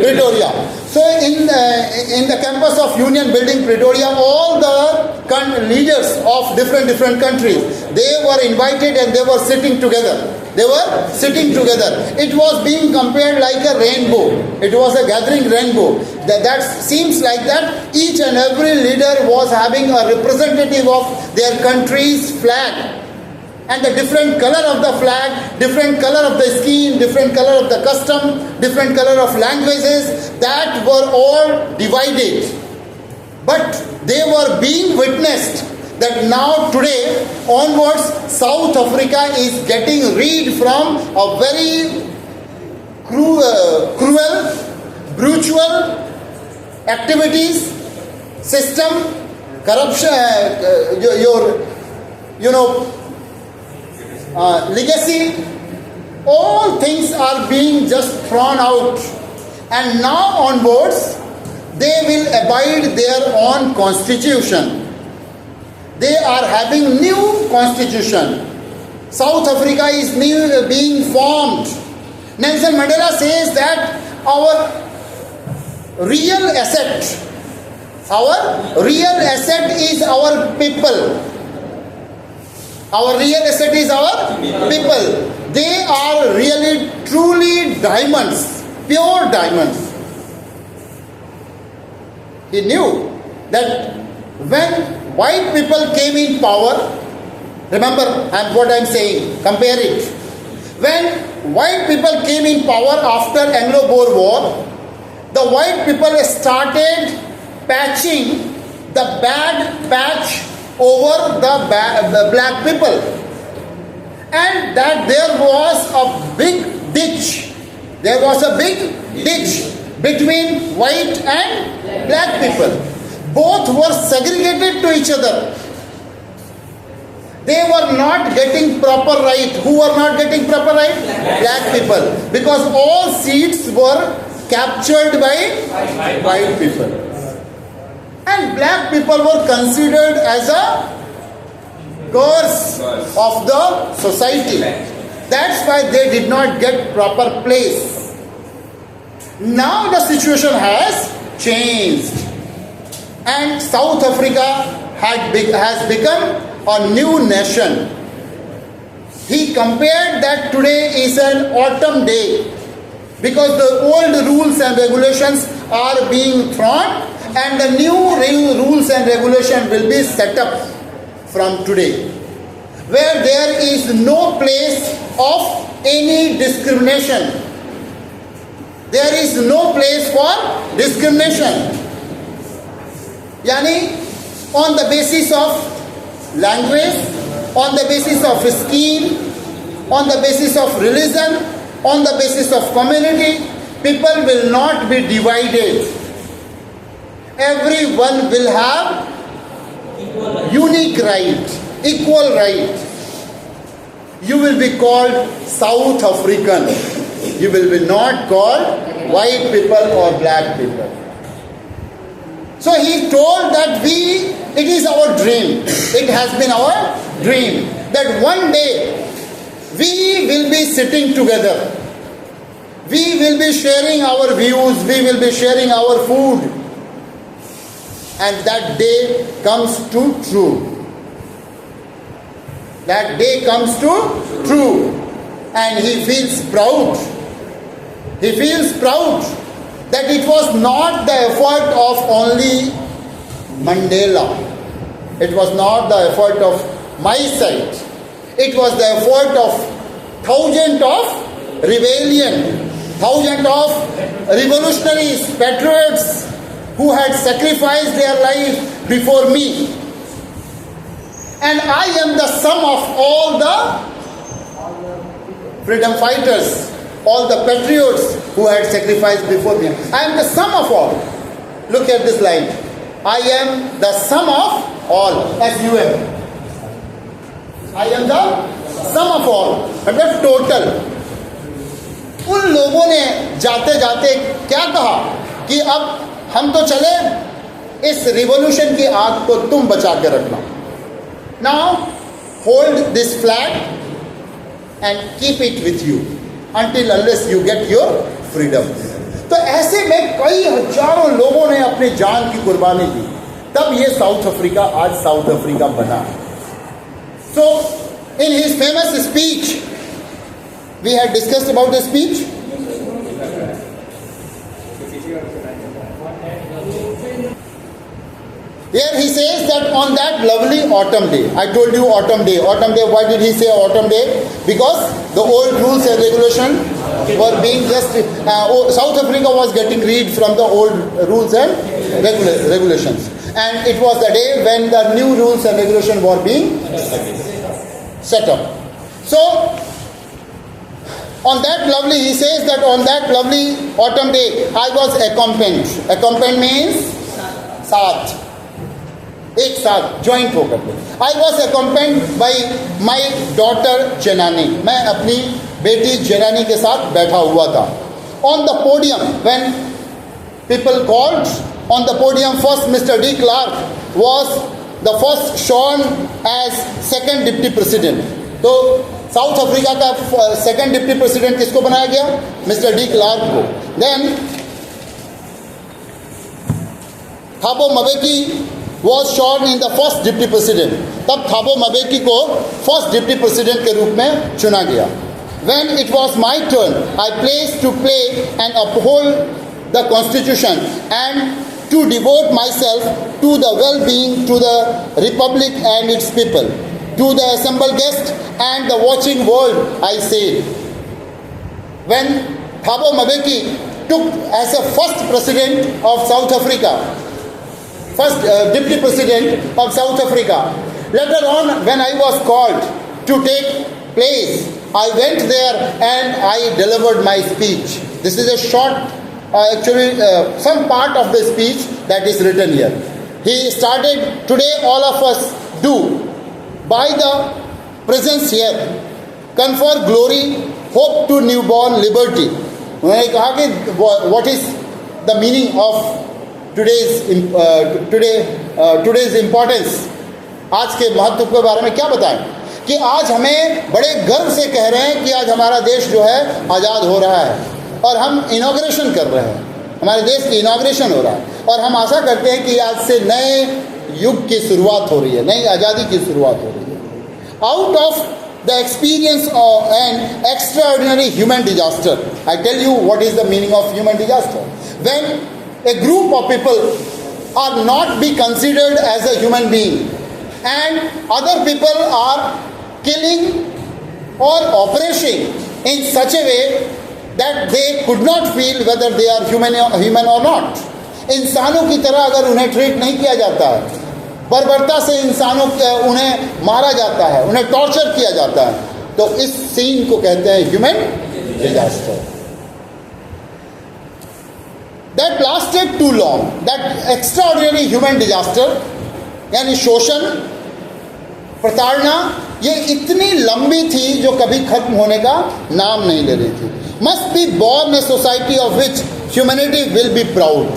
Pretoria. So in the campus of Union Building, Pretoria, all the leaders of different countries, they were invited and they were sitting together. It was being compared like a rainbow. It was a gathering rainbow. That seems like that each and every leader was having a representative of their country's flag. And the different color of the flag, different color of the skin, different color of the custom, different color of languages, that were all divided. But they were being witnessed that now today onwards South Africa is getting rid from a very cruel, brutal activities, system, corruption, legacy, all things are being just thrown out, and now onwards they will abide their own constitution. They are having new constitution. South Africa is being formed. Nelson Mandela says that our real asset is our people. Our real asset is our people. They are really, truly diamonds, pure diamonds. He knew that when white people came in power, remember what I am saying, compare it. When white people came in power after Anglo-Boer War, the white people started patching the bad patch over the black people, and that there was a big ditch. There was a big ditch between white and black people. Both were segregated to each other. They were not getting proper right. Who were not getting proper right? Black people. Because all seats were captured by white people. And black people were considered as a curse of the society. That's why they did not get proper place. Now the situation has changed. And South Africa has become a new nation. He compared that today is an autumn day because the old rules and regulations are being thrown and the new rules and regulations will be set up from today, where there is no place of any discrimination. There is no place for discrimination. Yani, on the basis of language, on the basis of skin, on the basis of religion, on the basis of community, people will not be divided. Everyone will have unique right, equal right. You will be called South African. You will be not called white people or black people. So he told that it is our dream, it has been our dream, that one day we will be sitting together. We will be sharing our views, we will be sharing our food. And that day comes to true. That day comes to true. And he feels proud. He feels proud that it was not the effort of only Mandela. It was not the effort of my side. It was the effort of thousands of rebellion, thousands of revolutionaries, patriots who had sacrificed their life before me. And I am the sum of all the freedom fighters, all the patriots who had sacrificed before me. I am the sum of all. Look at this line. I am the sum of all. SUM. I am the sum of all. मतलब total. उन लोगों ने जाते जाते क्या कहा कि अब हम तो चले, इस रिवॉल्यूशन की आग को तुम बचा के रखना. Now hold this flag and keep it with you until unless you get your freedom. तो ऐसे कई हजारों लोगों ने अपनी जान की कुर्बानी दी, तब ये साउथ अफ्रीका आज साउथ अफ्रीका बना। So in his famous speech, we had discussed about the speech. Here he says that on that lovely autumn day, I told you autumn day, why did he say autumn day? Because the old rules and regulations were being just, South Africa was getting rid from the old rules and regulations. And it was the day when the new rules and regulations were being set up. So, on that lovely, he says that on that lovely autumn day, I was accompanied. Accompanied means साथ, एक साथ joint होकर के। I was accompanied by my daughter Zenani, मैं अपनी बेटी Zenani के साथ बैठा हुआ था। On the podium when people called on the podium, first mister de Klerk was the first sworn as second deputy president. तो साउथ अफ्रीका का सेकेंड डिप्टी प्रेसिडेंट किसको बनाया गया? मिस्टर डी क्लार्क को। Then Thabo Mbeki was shorn in the first deputy president, तब Thabo Mbeki को first deputy president के रूप में चुना गया। When it was my turn, I pledged to play and uphold the constitution and to devote myself to the well-being to the republic and its people. To the assembled guests and the watching world, I said, when Thabo Mbeki took as a first president of South Africa, first deputy president of South Africa. Later on, when I was called to take place, I went there and I delivered my speech. This is a short, some part of the speech that is written here. He started, today all of us do, by the presence here, confer glory, hope to newborn liberty. उन्होंने कहा कि what is the meaning of today's importance, आज के महत्व के बारे में क्या बताएं कि आज हमें बड़े गर्व से कह रहे हैं कि आज हमारा देश जो है आज़ाद हो रहा है और हम इनॉग्रेशन कर रहे हैं, हमारे देश की इनॉग्रेशन हो रहा है और हम आशा करते हैं कि आज से नए युग की शुरुआत हो रही है, नई आज़ादी की शुरुआत हो रही है। Out of the experience of an extraordinary human disaster, I tell you what is the meaning of human disaster. When a group of people are not be considered as a human being and other people are killing or operating in such a way that they could not feel whether they are human or not. इंसानों की तरह अगर उन्हें treat नहीं किया जाता है, बर्बरता से उन्हें मारा जाता है, उन्हें टॉर्चर किया जाता है, तो इस सीन को कहते हैं human disaster. That lasted too long. That extraordinary human disaster, यानी शोषण, प्रताड़ना, ये इतनी लंबी थी जो कभी खत्म होने का नाम नहीं ले रही थी। Must be born a society of which humanity will be proud.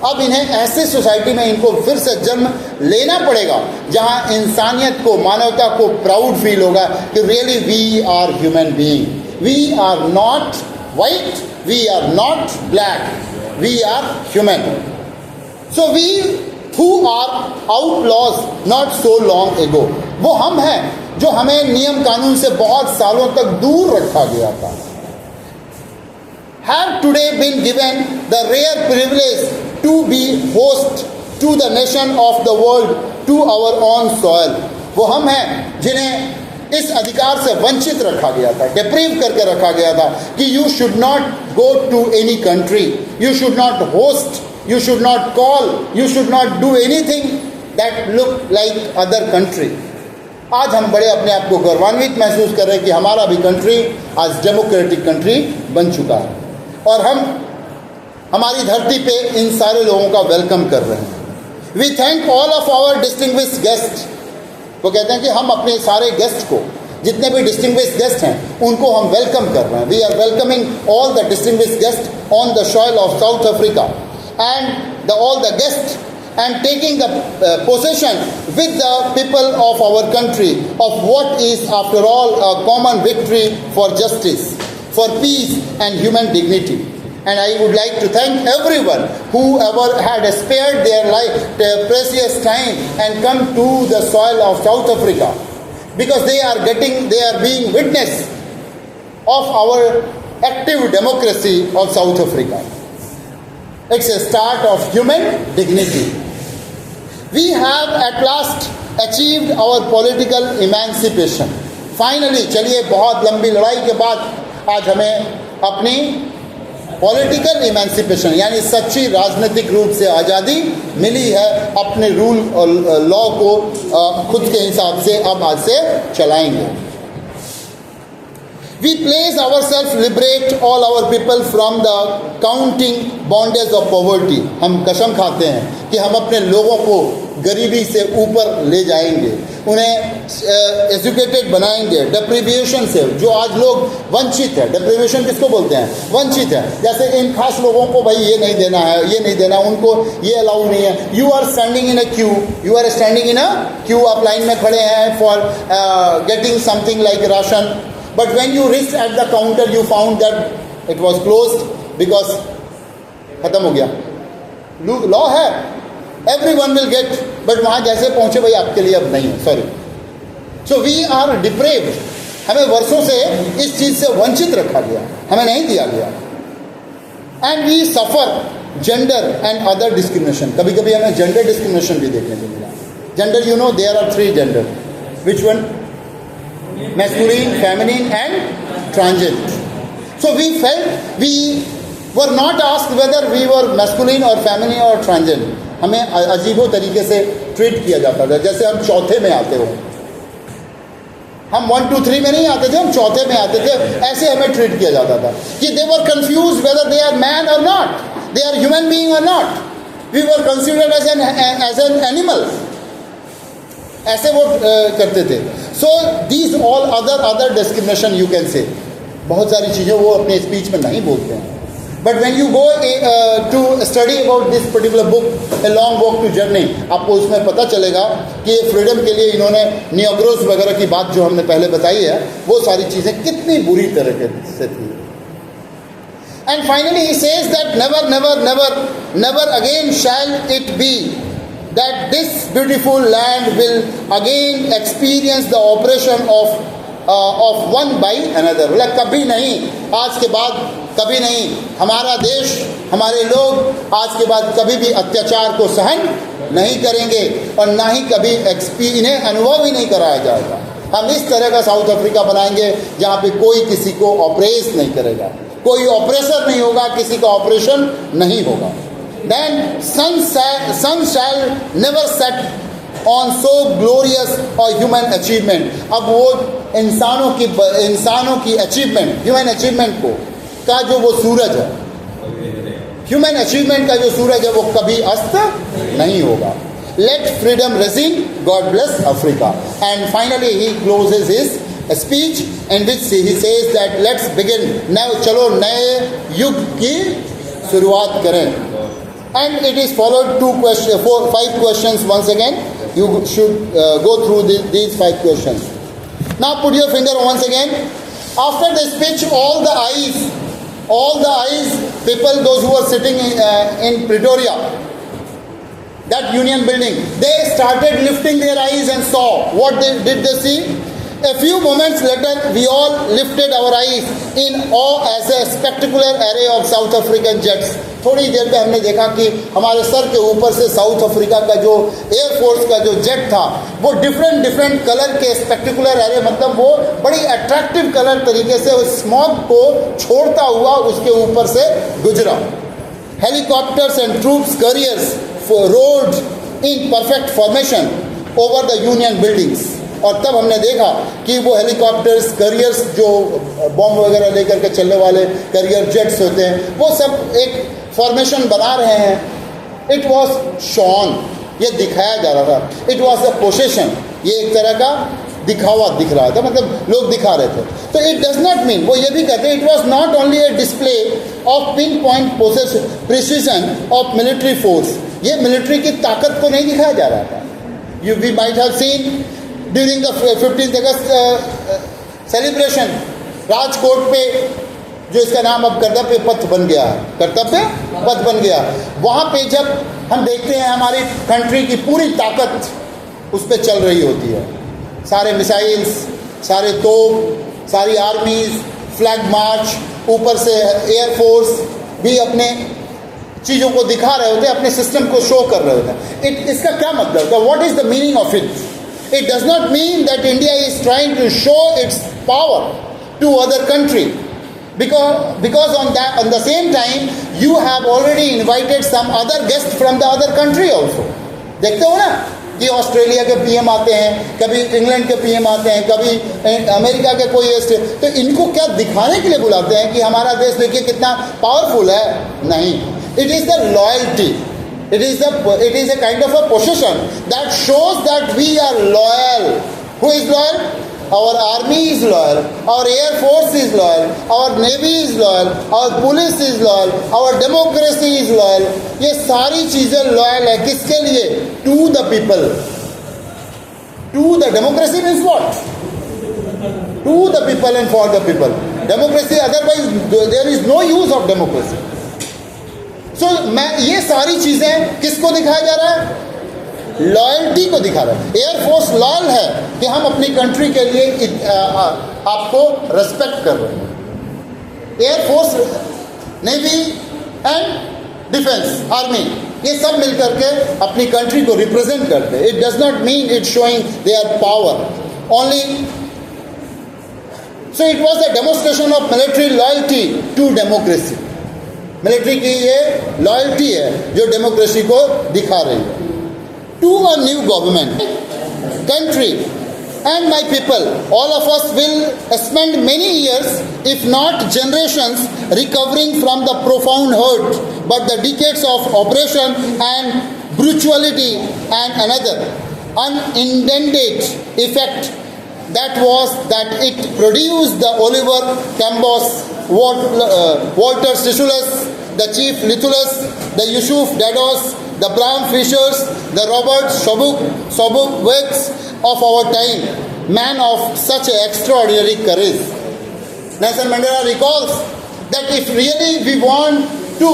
अब इन्हें ऐसे सोसाइटी में इनको फिर से जन्म लेना पड़ेगा जहां इंसानियत को, मानवता को प्राउड फील होगा कि really we are human being, we are not white, we are not black, we are human. So we who are outlaws not so long ago, वो हम हैं जो हमें नियम कानून से बहुत सालों तक दूर रखा गया था, have today been given the rare privilege to be host to the nation of the world to our own soil. वो हम हैं जिन्हें इस अधिकार से वंचित रखा गया था, डिप्रीव करके रखा गया था कि you should not go to any country, you should not host, you should not call, you should not do anything that look like other country. आज हम बड़े अपने आप को गौरवान्वित महसूस कर रहे हैं कि हमारा भी कंट्री आज डेमोक्रेटिक कंट्री बन चुका है और हम हमारी धरती पे इन सारे लोगों का वेलकम कर रहे हैं। We thank all of our distinguished guest. वो कहते हैं कि हम अपने सारे गेस्ट को, जितने भी डिस्टिंग्विश्ड गेस्ट हैं, उनको हम वेलकम कर रहे हैं। We are welcoming all the distinguished guest on the soil of South Africa and all the guest and taking the possession with the people of our country of what is after all a common victory for justice, for peace and human dignity. and I would like to thank everyone who ever had spared their life, their precious time, and come to the soil of South Africa, because they are being witness of our active democracy of South Africa. It's a start of human dignity. We have at last achieved our political emancipation. Finally, चलिए बहुत लंबी लड़ाई के बाद आज हमें अपनी political emancipation यानी सच्ची राजनीतिक रूप से आज़ादी मिली है. अपने रूल और लॉ को खुद के हिसाब से अब आज से चलाएंगे. We place ourselves liberate all our people from the counting bondage of poverty. हम कसम खाते हैं कि हम अपने लोगों को गरीबी से ऊपर ले जाएंगे, उन्हें एजुकेटेड बनाएंगे. डिप्रीविएशन से जो आज लोग वंचित है, डिप्रीविएशन किसको बोलते हैं? वंचित है. जैसे इन खास लोगों को भाई ये नहीं देना है, ये नहीं देना, उनको ये अलाउ नहीं है. You are standing in a queue, आप लाइन में खड़े हैं for getting something like ration. But when you reached at the counter, you found that it was closed because खत्म हो गया. लॉ है, everyone will get, but वहाँ जैसे पहुँचे भाई आपके लिए अब नहीं है, sorry. So we are depraved. हमें वर्षों से इस चीज़ से वंचित रखा गया, हमें नहीं दिया गया. And we suffer gender and other discrimination. कभी कभी हमें gender discrimination भी देखने को मिला. Gender, you know, there are 3 gender. Which one? Masculine, feminine and transgender. So we felt we were not asked whether we were masculine or feminine or transgender. हमें अजीबो तरीके से ट्रीट किया जाता था, जैसे हम चौथे में आते हो. हम 1 2 3 में नहीं आते थे, हम चौथे में आते थे. ऐसे हमें ट्रीट किया जाता था कि they were confused whether they are man or not, they are human being or not. We were considered as an animal. ऐसे वो करते थे. So these all other discrimination you can say, बहुत सारी चीज़ें वो अपने स्पीच में नहीं बोलते हैं. But when you go to study about this particular book, a long walk to journey, आपको उसमें पता चलेगा कि ये फ्रीडम के लिए इन्होंने नियोग्रोस वगैरह की बात जो हमने पहले बताई है, वो सारी चीज़ें कितनी बुरी तरह से थी. And finally he says that never never never never again shall it be that this beautiful land will again experience the oppression of one by another. मतलब कभी नहीं, आज के बाद कभी नहीं, हमारा देश, हमारे लोग आज के बाद कभी भी अत्याचार को सहन नहीं करेंगे और ना ही कभी इन्हें अनुभव ही नहीं कराया जाएगा. हम इस तरह का साउथ अफ्रीका बनाएंगे जहाँ पे कोई किसी को ऑपरेस नहीं करेगा, कोई ऑपरेसर नहीं होगा, किसी का ऑपरेशन नहीं होगा. Then sun shall never set on so glorious or human achievement. अब वो इंसानों की अचीवमेंट, ह्यूमन अचीवमेंट का जो वो सूरज है, ह्यूमन अचीवमेंट का जो सूरज है, वो कभी अस्त नहीं होगा. Let freedom reign. God bless Africa. And finally he closes his speech in which he says that let's begin now. चलो नए युग की शुरुआत करें. And it is followed 5 questions once again. You should go through these 5 questions. Now put your finger once again. After the speech, all the eyes, people, those who were sitting in Pretoria, that union building, they started lifting their eyes and saw. What did they see? A few moments later, we all lifted our eyes in awe as a spectacular array of South African jets. थोड़ी देर पे हमने देखा कि हमारे sir के ऊपर से south Africa का जो एयरफोर्स का जो जेट था, वो डिफरेंट कलर के स्पेक्टिकुलर एरे, मतलब वो बड़ी अट्रैक्टिव कलर तरीके से उस स्मॉग को छोड़ता हुआ उसके ऊपर से गुजरा. Helicopters and troops carriers road in perfect formation over the union buildings. और तब हमने देखा कि वो हेलीकॉप्टर्स, कैरियर्स, जो बॉम्ब वगैरह लेकर के चलने वाले कैरियर जेट्स होते हैं, वो सब एक फॉर्मेशन बना रहे हैं. इट वॉज शॉन, ये दिखाया जा रहा था. इट वॉज अ पोसेशन, ये एक तरह का दिखावा दिख रहा था, मतलब लोग दिखा रहे थे. तो इट डज नॉट मीन, वो ये भी कहते हैं, it was not only a display of pinpoint precision of military force. ये मिलिट्री की ताकत को नहीं दिखाया जा रहा था. We might have seen during the 15th August celebration, Rajkot पे जो इसका नाम अब कर्तव्य पथ बन गया है, कर्तव्य पथ बन गया। वहाँ पे जब हम देखते हैं हमारी कंट्री की पूरी ताकत उस पर चल रही होती है, सारे मिसाइल्स, सारे तोप, सारी आर्मीज, फ्लैग मार्च, ऊपर से एयरफोर्स भी अपने चीज़ों को दिखा रहे होते हैं, अपने सिस्टम को शो कर रहे होते हैं। इसका क्या मतलब है? What is the meaning of it? It does not mean that India is trying to show its power to other country, because on the same time you have already invited some other guests from the other country also. देखते हो ना कि Australia के PM आते हैं, कभी England के PM आते हैं, कभी अमेरिका के कोई स्टेट, तो इनको क्या दिखाने के लिए बुलाते हैं कि हमारा देश देखिए कितना पावरफुल है? नहीं, it is the loyalty, it is a kind of a possession that shows that we are loyal. Who is loyal? Our army is loyal, our air force is loyal, our navy is loyal, our police is loyal, our democracy is loyal. ये सारी चीजें loyal है किसके लिए? To the people. To the democracy means what? To the people and for the people. Democracy, otherwise there is no use of democracy. So ये सारी चीजें किसको दिखाया जा रहा है? लॉयल्टी को दिखा रहा है। एयरफोर्स लॉयल है कि हम अपनी कंट्री के लिए आपको रेस्पेक्ट कर रहे हैं। Air force, navy and defence, army, ये सब मिलकर के अपनी कंट्री को रिप्रेजेंट करते हैं। It does not mean it showing their power only. So it was a demonstration of military loyalty to democracy. Military की ये लॉयल्टी है जो डेमोक्रेसी को दिखा रही है। To a new government, country and my people, all of us will spend many years, if not generations, recovering from the profound hurt, but the decades of oppression and brutality and another unintended effect that was that it produced the Oliver Cambos, Walter Sissulus, the Chief Lithulus, the Yusuf Dados, the Bram Fishers, the Robert Sobukwegs of our time, man of such extraordinary courage. Nelson Mandela recalls that if really we want to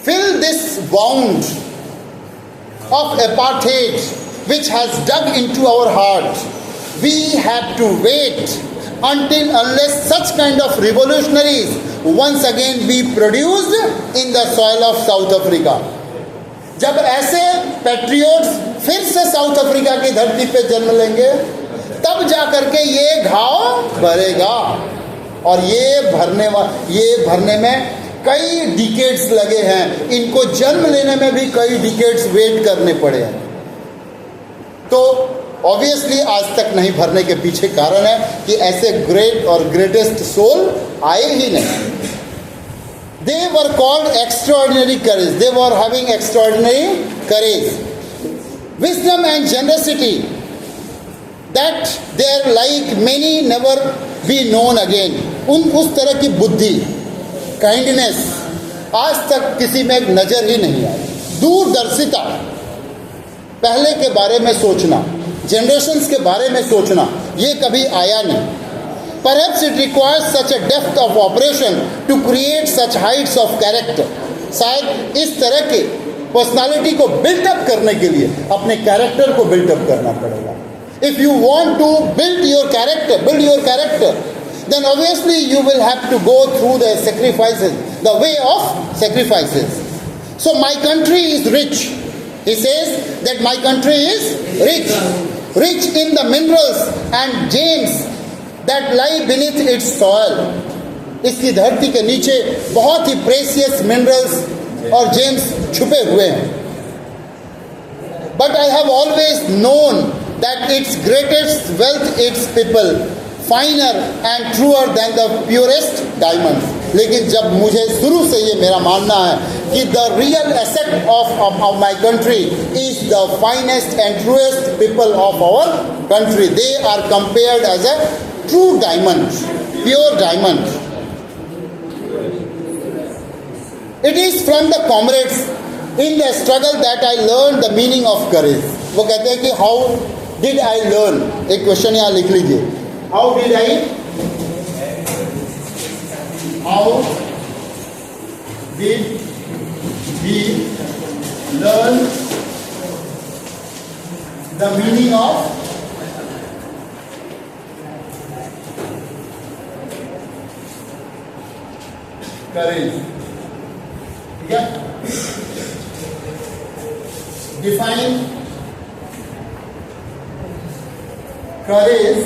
fill this wound of apartheid which has dug into our heart, we have to wait unless such kind of revolutionaries once again be produced in the soil of South Africa. जब ऐसे patriots फिर से south Africa की धरती पे जन्म लेंगे, तब जाकर के ये घाव भरेगा। और ये भरने में कई डिकेड्स लगे हैं, इनको जन्म लेने में भी कई डिकेड्स वेट करने पड़े हैं। तो ऑब्वियसली आज तक नहीं भरने के पीछे कारण है कि ऐसे ग्रेट और ग्रेटेस्ट सोल आए ही नहीं। They were called extraordinary courage. They were having extraordinary courage, wisdom and generosity that their like many never be known again. उस तरह की बुद्धि, काइंडनेस आज तक किसी में नजर ही नहीं आई। दूरदर्शिता, पहले के बारे में सोचना, जनरेशन्स के बारे में सोचना, ये कभी आया नहीं। Perhaps it requires such a depth of operation to create such heights of character. शायद इस तरह के पर्सनालिटी को बिल्डअप करने के लिए अपने कैरेक्टर को बिल्डअप करना पड़ेगा। If you want to build your character, then obviously you will have to go through the sacrifices, the way of sacrifices. So my country is rich. He says that my country is rich in the minerals and gems that lie beneath its soil. इसकी धरती के नीचे बहुत ही precious minerals और James छुपे हुए हैं। But I have always known that its greatest wealth its people, finer and truer than the purest diamonds. लेकिन जब मुझे शुरू से ये मेरा मानना है कि the real asset of my country is the finest and truest people of our country. They are compared as a true diamond, pure diamond. It is from the comrades in the struggle that I learned the meaning of courage. वो कहते हैं कि how did I learn? एक question यहाँ लिख लीजिए। How did I How did he learn the meaning of courage? ठीक है? Define courage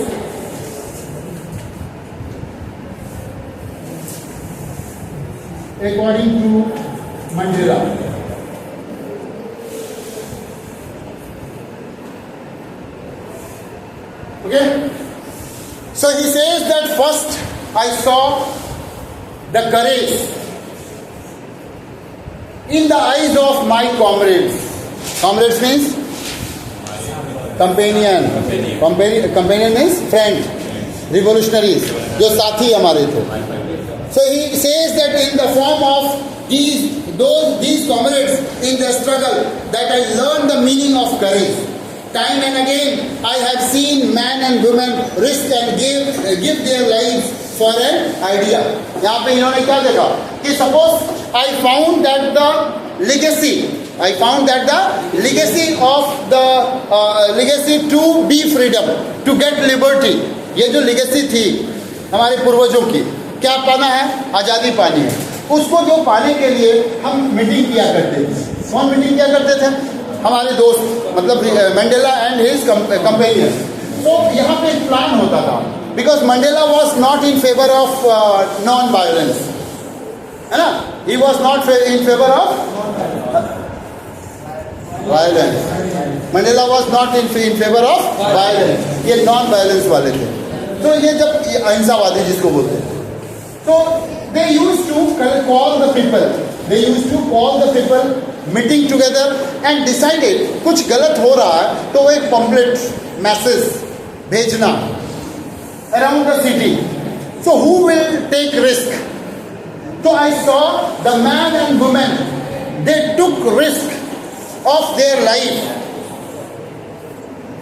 according to Mandela. Okay? So he says that first I saw the courage in the eyes of my comrades. Comrades means companion. Companion means friend. Revolutionaries. जो साथी हमारे थे. So he says that in the form of these comrades in the struggle that I learned the meaning of courage. Time and again I have seen men and women risk and give their lives for an idea. यहाँ पे इन्होंने क्या देखा कि suppose I found that the legacy to be freedom, to get liberty. ये जो legacy थी हमारे पूर्वजों की, क्या पाना है? आज़ादी पानी है. उसको जो पाने के लिए हम मीटिंग किया करते थे. कौन मीटिंग किया करते थे? हमारे दोस्त, मतलब मंडेला एंड हिज कंपेनियन. तो यहाँ पे एक प्लान होता था, because Mandela was not in favour of non violence, है ना. He was not in favour of violence. Mandela was not in favour of violence. ये नॉन वायलेंस वाले थे. तो ये जब अहिंसावादी जिसको बोलते हैं, तो they used to call the people meeting together and decided कुछ गलत हो रहा है तो वो एक पम्पलेट मैसेज भेजना around the city. So who will take risk? So I saw the man and women, they took risk of their life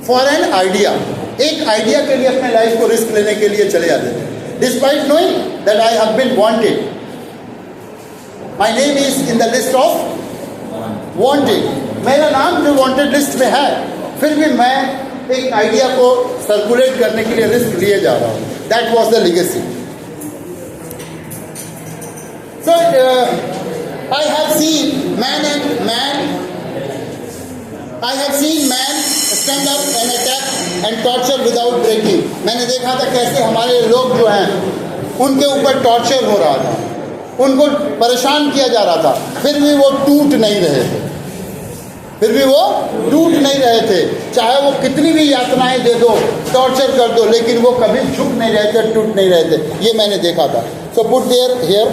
for an idea. एक आइडिया के लिए अपने लाइफ को रिस्क लेने के लिए चले जाते थे. Despite knowing that I have been wanted, my name is in the list of wanted. मेरा नाम जो wanted list में है, फिर भी मैं एक आइडिया को सर्कुलेट करने के लिए रिस्क लिए जा रहा हूँ. That was the legacy. So I have seen man stand up and attack and torture without breaking. मैंने देखा था कैसे हमारे लोग जो हैं उनके ऊपर टॉर्चर हो रहा था, उनको परेशान किया जा रहा था, फिर भी वो टूट नहीं रहे थे. चाहे वो कितनी भी यातनाएं दे दो, टॉर्चर कर दो, लेकिन वो कभी झुक नहीं रहे थे, टूट नहीं रहे थे. ये मैंने देखा था. So put there here